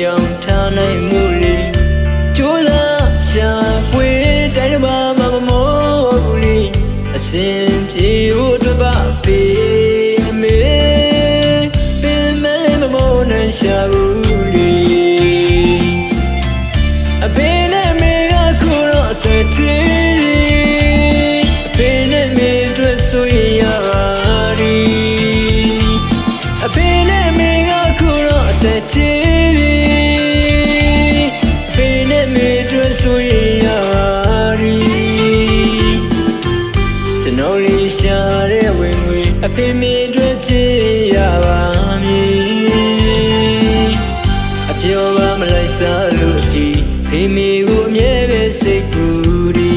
ပြောင်းထားနိုင်မှုလေကျိုးလာရှာပွေတိုင်းမှာမမောဘူးလေအစဉ်ပြေဖို့အတွက်ပါပေမေပင်မဲမမောနိုင်ရှာဘူးလေအပင်နဲ့မေကခုတော့အသက်ချီအပင်နဲ့မေအတွက်ဆိုရင်ရရီအပင်နဲ့မေကခုတော့အသက်ချီအပင်နဲ့မေအတွက်ဆိုရင်ရရီကျွန်တော်လေးရှာတဲ့ဝင်ငွေအပင်မေအတွက်ကြည့်ရပါမည်အပြောပါမလိုက်စားလို့ဒီဖေမေကိုအမြဲပဲစိတ်ကူဒီ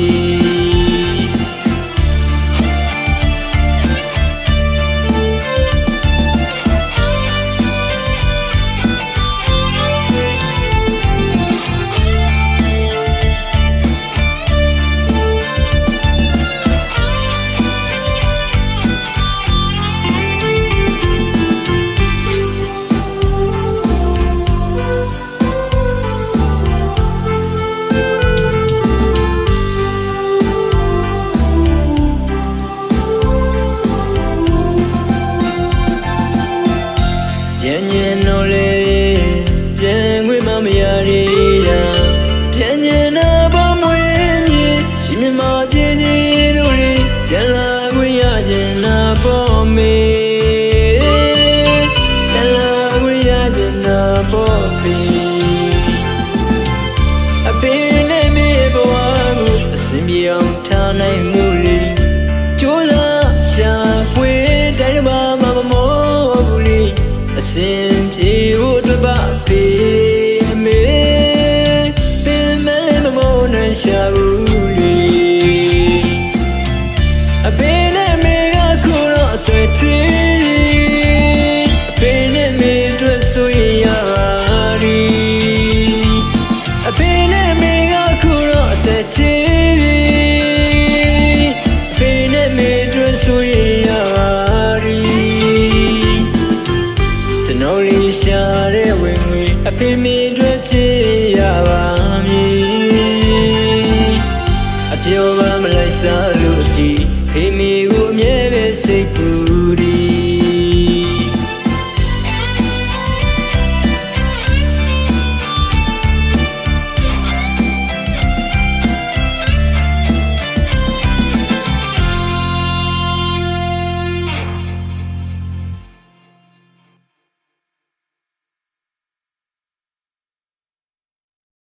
ပြန်ညင်တော့လေပြန်ခွင့်မမရရတာပြန်ညင်နာပေါ်မွေးမြေရှင်မြမပြင်းကြီးတို့လေပြန်လာခွင့်ရခြင်းနာပေါ်မေပြန်လာခွင့်ရခြင်းနာပေါ်ပေအပင်နဲ့မေဘဝကိုအစဉ်ပြောင်းထားနိုင်မှုလေကျိုးလာရှာပွေတိုင်းမှာမမောဘူးလေအစဉ်ပြေဖို့အတွက်ပါပေမေပင်မဲမမောနိုင်ရှာဘူးလေအပင်နဲ့မေကခုတော့အသက်ချီအပင်နဲ့မေအတွက်ဆိုရင်ရရီအပင်နဲ့မေကခုတော့အသက်ချီအပင်နဲ့မေအတွက်ဆိုရင်ရရီကျွန်တော်လေးရှာတဲ့ဝင်ငွေအပင်မီအတွက်ကြည့်ရပါမည်အပြောပါမလိုက်စားလို့ဒီဖေမီ